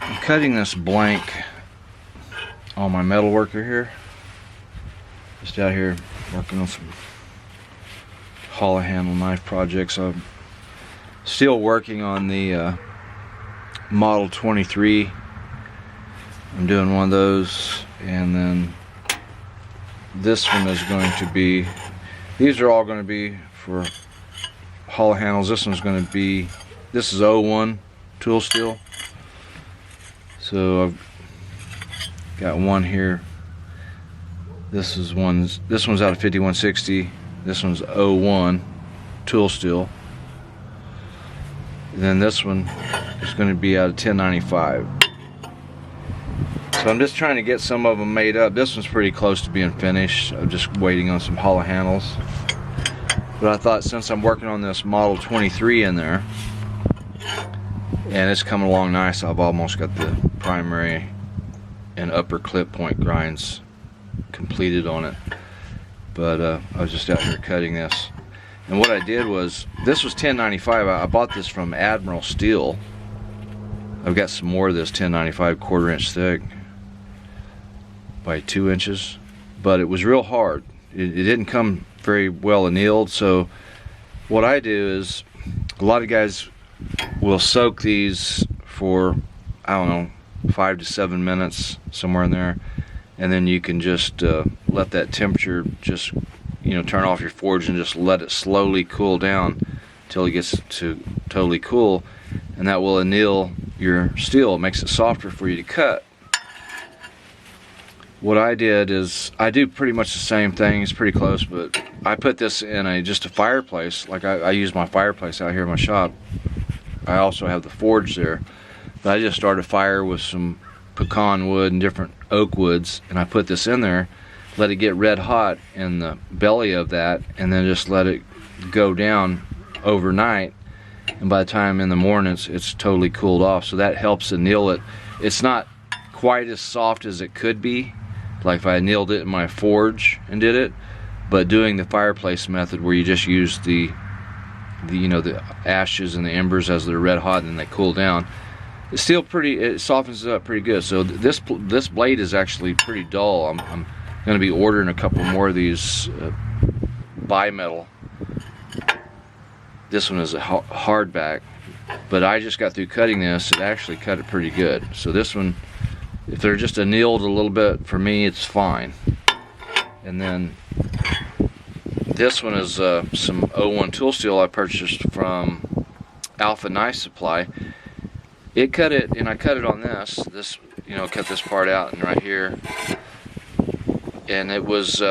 I'm cutting this blank on my metal worker here. Just out here working on some hollow handle knife projects. I'm still working on the Model 23. I'm doing one of those, and then this one is going to be, these are all going to be for hollow handles. This one's going to be, this is 01 tool steel. So I've got one here. This one's out of 5160. This one's 01 tool steel. And then this one is going to be out of 1095. So I'm just trying to get some of them made up. This one's pretty close to being finished. I'm just waiting on some hollow handles. But I thought, since I'm working on this Model 23 in there, and it's coming along nice, I've almost got the primary and upper clip point grinds completed on it. But I was just out here cutting this. And what I did was, this was 1095. I bought this from Admiral Steel. I've got some more of this 1095 1/4 inch thick by 2 inches, but it was real hard. It didn't come very well annealed. So what I do is, a lot of guys will soak these for, I don't know, 5 to 7 minutes, somewhere in there, and then you can just let that temperature just, turn off your forge and just let it slowly cool down until it gets to totally cool, and that will anneal your steel. It makes it softer for you to cut. What I did is, I do pretty much the same thing. It's pretty close, but I put this in just a fireplace. Like I use my fireplace out here in my shop. I also have the forge there, but I just started a fire with some pecan wood and different oak woods, and I put this in there, let it get red hot in the belly of that, and then just let it go down overnight. And by the time in the morning, it's totally cooled off. So that helps anneal it. It's not quite as soft as it could be, like if I annealed it in my forge and did it, but doing the fireplace method, where you just use the ashes and the embers as they're red hot and then they cool down, it's still it softens it up pretty good. So this blade is actually pretty dull. I'm going to be ordering a couple more of these bimetal. This one is a hardback, but I just got through cutting this. It actually cut it pretty good. So this one, if they're just annealed a little bit, for me, it's fine. And then this one is some 01 tool steel I purchased from Alpha Knife Supply. It cut it, and I cut it on this, cut this part out and right here. And it was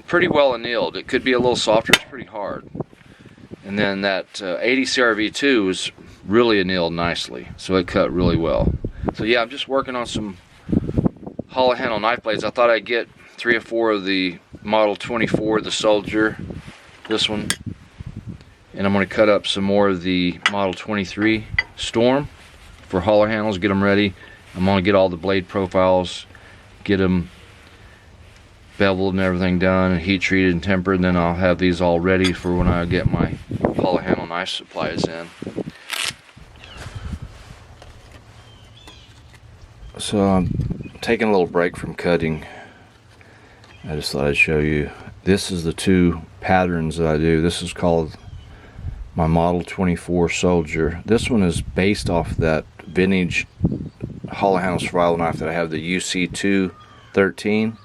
pretty well annealed. It could be a little softer, it's pretty hard. And then that 80 CRV2 was really annealed nicely, so it cut really well. So yeah, I'm just working on some hollow handle knife blades. I thought I'd get 3 or 4 of the Model 24, the Soldier, this one, and I'm going to cut up some more of the Model 23 Storm for hollow handles, get them ready. I'm going to get all the blade profiles, get them beveled and everything done, and heat treated and tempered, and then I'll have these all ready for when I get my hollow handle knife supplies in. So I'm taking a little break from cutting. I just thought I'd show you. This is the 2 patterns that I do. This is called my Model 24 Soldier. This one is based off that vintage hollow handle survival knife that I have, the UC213.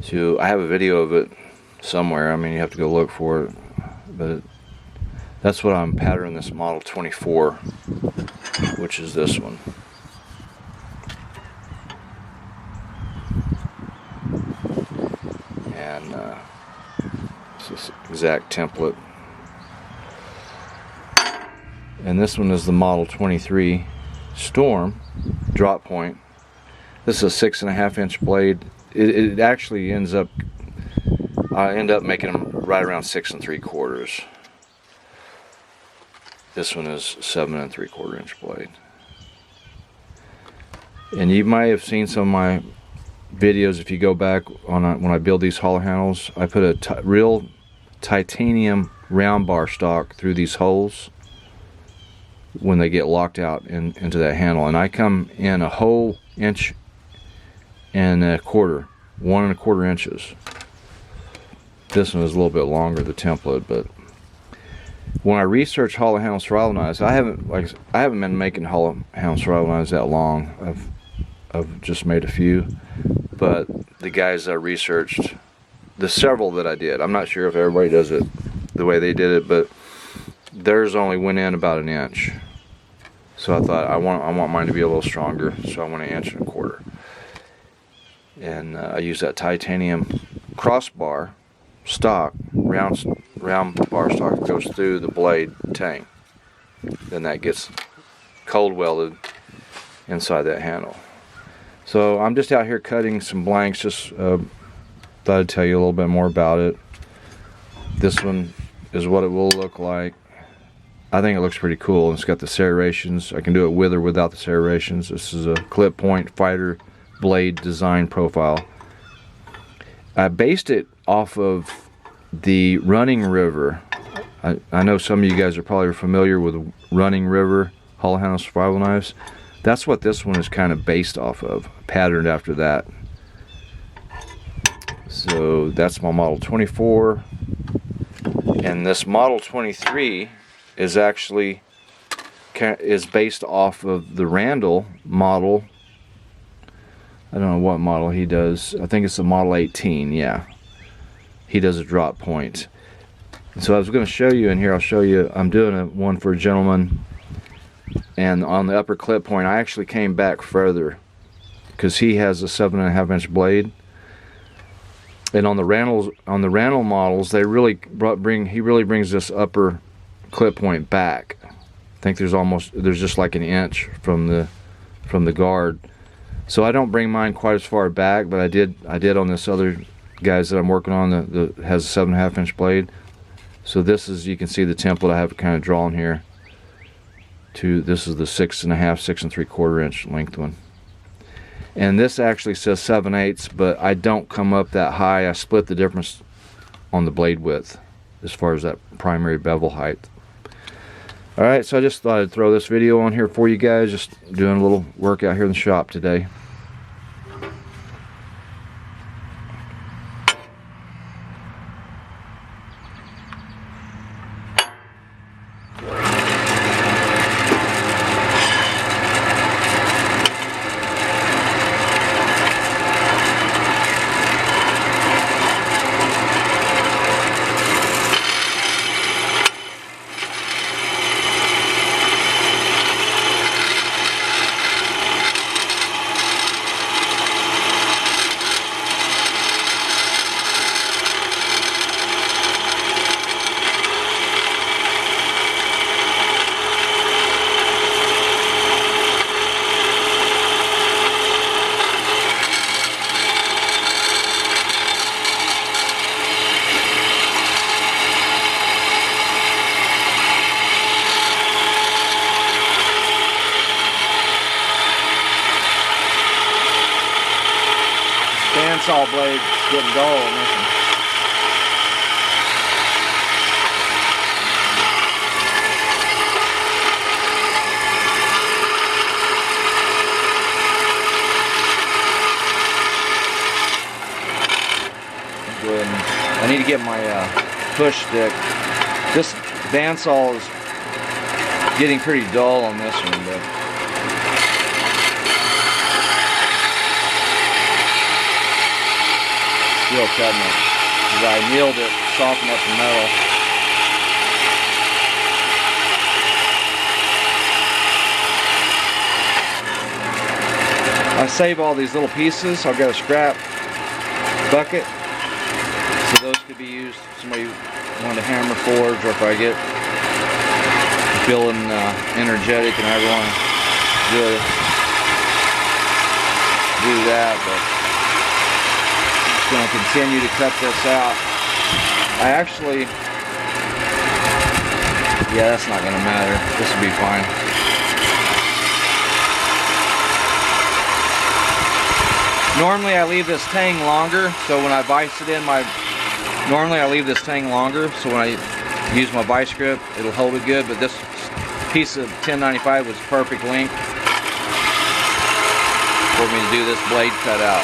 So I have a video of it somewhere. I mean, you have to go look for it. But that's what I'm patterning this Model 24, which is this one. And it's this exact template. And this one is the Model 23 Storm drop point. This is a 6.5 inch blade. It actually ends up, I end up making them right around 6 3/4. This one is 7 3/4 inch blade. And you might have seen some of my videos, if you go back on when I build these hollow handles, I put a real titanium round bar stock through these holes. when they get locked out into that handle. And I come in a whole inch and a quarter, 1¼ inches. This one is a little bit longer, the template, but when I researched hollow handle survival knives, I haven't been making hollow handle survival knives that long. I've just made a few, but the guys I researched, the several that I did, I'm not sure if everybody does it the way they did it, but theirs only went in about 1 inch. So I thought I want mine to be a little stronger, so I went 1¼ inches. And I used that titanium crossbar stock, round bar stock that goes through the blade tang. Then that gets cold welded inside that handle. So I'm just out here cutting some blanks, just thought I'd tell you a little bit more about it. This one is what it will look like. I think it looks pretty cool. It's got the serrations. I can do it with or without the serrations. This is a clip point fighter blade design profile. I based it off of the Running River. I know some of you guys are probably familiar with Running River hollow handle survival knives. That's what this one is kind of based off of, patterned after that. So that's my model 24, and this model 23 is actually based off of the Randall model. I don't know what model he does. I think it's the model 18. Yeah, he does a drop point. So I was going to show you in here. I'll show you. I'm doing one for a gentleman, and on the upper clip point, I actually came back further because he has a 7½ inch blade. And on the Randall models, they really he really brings this upper clip point back. I think there's just like 1 inch from the guard. So I don't bring mine quite as far back, but I did on this other guys that I'm working on that has a 7½ inch blade. So this is, you can see the template I have it kind of drawn here. This is the 6½, 6¾ inch length one. And this actually says 7/8, but I don't come up that high. I split the difference on the blade width as far as that primary bevel height. Alright, so I just thought I'd throw this video on here for you guys, just doing a little work out here in the shop today. Bandsaw blade getting dull on this one. I need to get my push stick. This bandsaw is getting pretty dull on this one, but still cutting it. Because I annealed it, softened up the metal. I save all these little pieces. I've got a scrap bucket, so those could be used if somebody wanted to hammer forge, or if I get feeling energetic and I want to do that. But going to continue to cut this out. I actually, yeah, that's not going to matter. This will be fine. Normally I leave this tang longer, so when I vise it in normally I leave this tang longer, so when I use my vice grip, it'll hold it good, but this piece of 1095 was perfect length for me to do this blade cutout.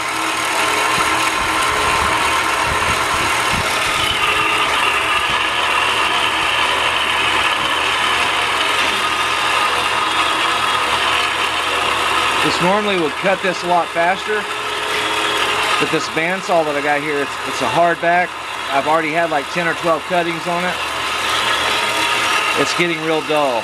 This normally would cut this a lot faster, but this bandsaw that I got here, it's a hardback. I've already had like 10 or 12 cuttings on it. It's getting real dull.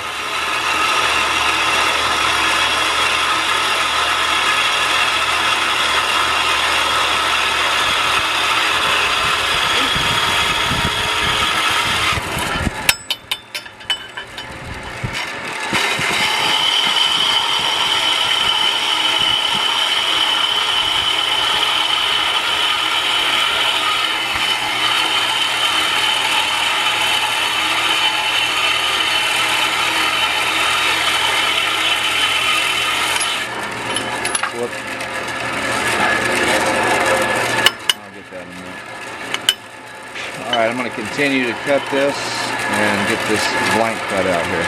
Alright, I'm going to continue to cut this and get this blank cut out here.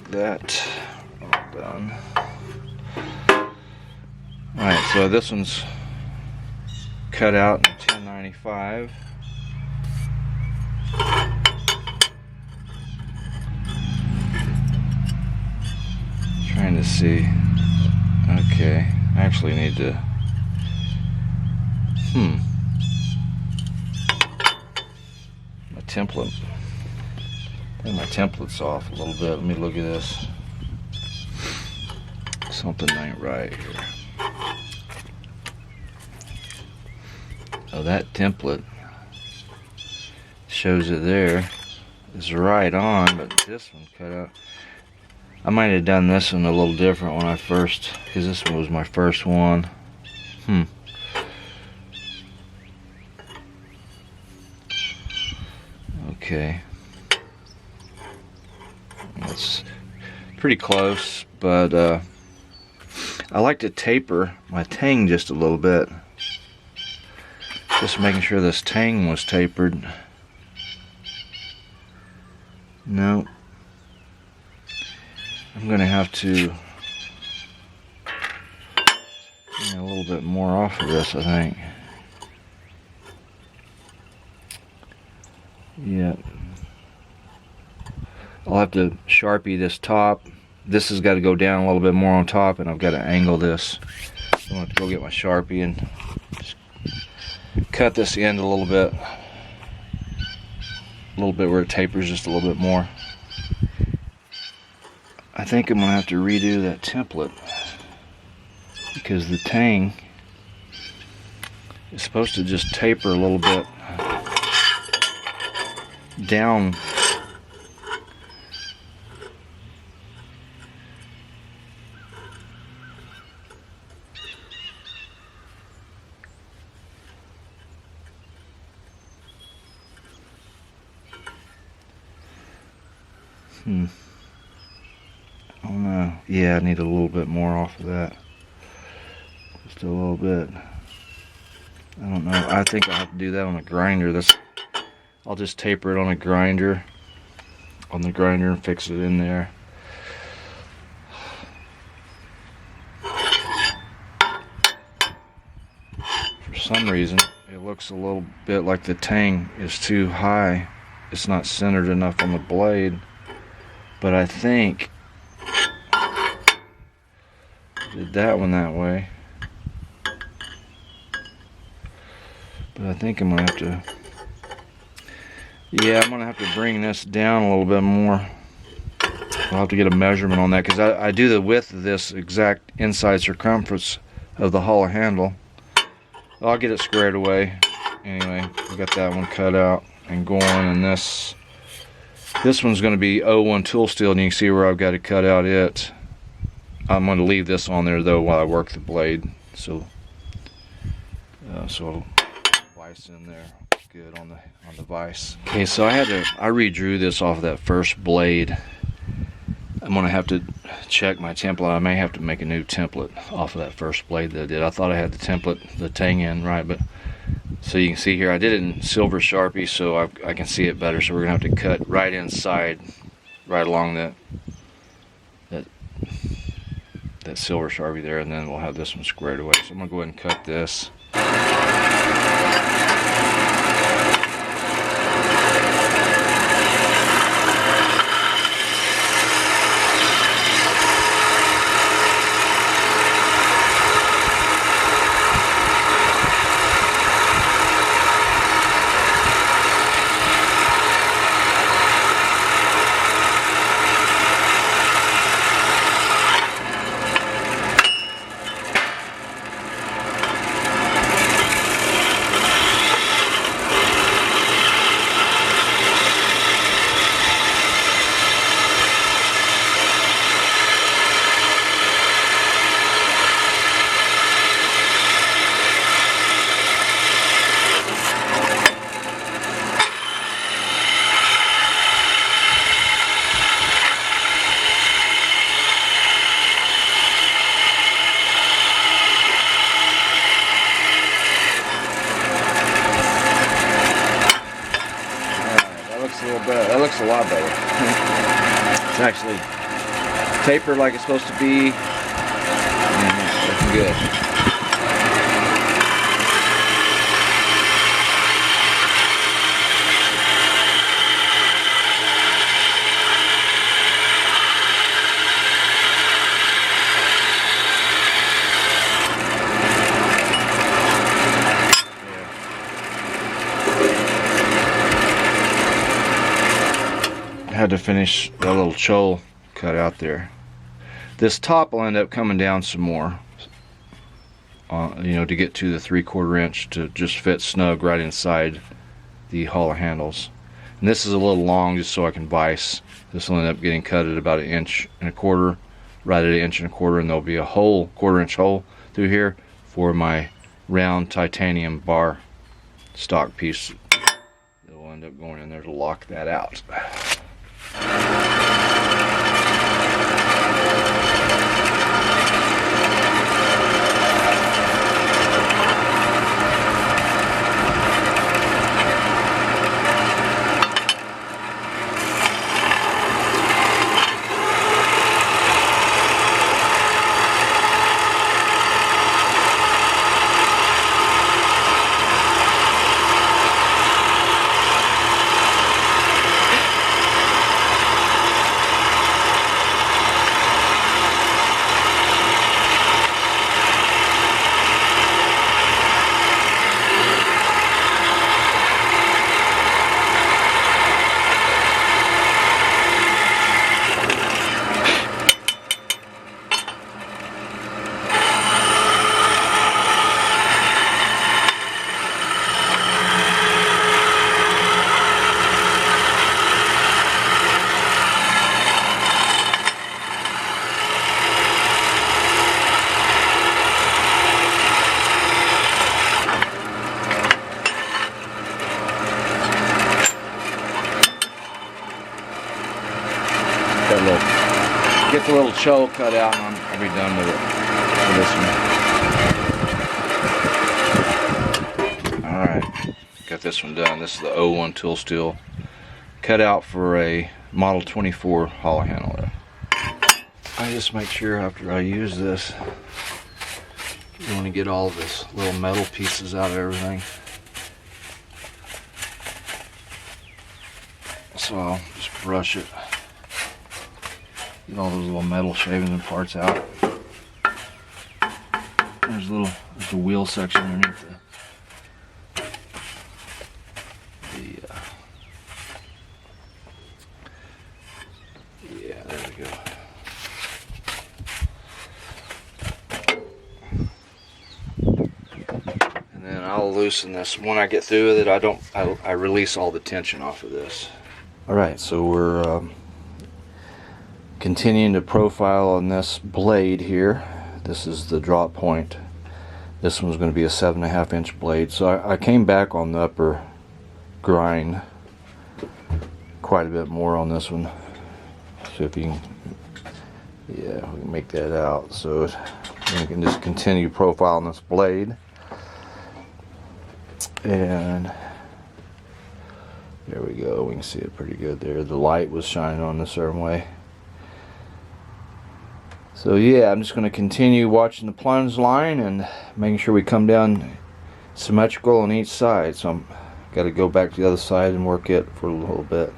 That all done. Alright, so this one's cut out in 1095. Trying to see. Okay, I actually need to. My template. I think my template's off a little bit. Let me look at this. Something ain't right here. Oh, that template shows it there. It's right on, but this one cut out. I might have done this one a little different when I first, because this one was my first one. Okay. It's pretty close, but I like to taper my tang just a little bit. Just making sure this tang was tapered. No. I'm going to have to get a little bit more off of this, I think. Yeah. I'll have to Sharpie this top. This has got to go down a little bit more on top, and I've got to angle this. So I'm going to have to go get my Sharpie and just cut this end a little bit. a little bit where it tapers just a little bit more. I think I'm gonna have to redo that template because the tang is supposed to just taper a little bit down. Oh no. Yeah, I need a little bit more off of that. Just a little bit. I don't know. I think I'll have to do that on a grinder. I'll just taper it on a grinder. On the grinder and fix it in there. For some reason, it looks a little bit like the tang is too high. It's not centered enough on the blade. But I think I did that one that way. But I think I'm gonna have to, yeah, I'm gonna have to bring this down a little bit more. I'll have to get a measurement on that because I do the width of this exact inside circumference of the hollow handle. I'll get it squared away. Anyway, we got that one cut out and going, and this one's going to be 01 tool steel, and you can see where I've got to cut out it. I'm going to leave this on there though while I work the blade, so vise in there good on the vise. Okay, so I redrew this off of that first blade. I'm going to have to check my template. I may have to make a new template off of that first blade that I did. I thought I had the template, the tang in right, but so you can see here I did it in silver Sharpie so I can see it better. So we're gonna have to cut right inside, right along that silver Sharpie there, and then we'll have this one squared away. So I'm gonna go ahead and cut this. That looks a lot better. It's actually tapered like it's supposed to be, and it's looking good. Had to finish that little choil cut out there. This top will end up coming down some more, you know, to get to the 3/4 inch to just fit snug right inside the hollow handles. And this is a little long just so I can vise. This will end up getting cut at about 1.25 inches, right at 1.25 inches, and there'll be a hole, 1/4 inch hole through here for my round titanium bar stock piece that will end up going in there to lock that out. get the little choil cut out, and I'll be done with it for this one. Alright, got this one done. This is the 01 tool steel, cut out for a Model 24 hollow handle. I just make sure after I use this, you want to get all this little metal pieces out of everything. So I'll just brush it, get all those little metal shavings and parts out. There's a wheel section underneath yeah, there we go. And then I'll loosen this. When I get through with it, I release all the tension off of this. Alright, so we're continuing to profile on this blade here. This is the drop point. This one's going to be a 7.5 inch blade. So I came back on the upper grind quite a bit more on this one. So if you can, yeah, we can make that out. So we can just continue profiling this blade. And there we go, we can see it pretty good there. The light was shining on a certain way. So yeah, I'm just going to continue watching the plunge line and making sure we come down symmetrical on each side. So I'm got to go back to the other side and work it for a little bit.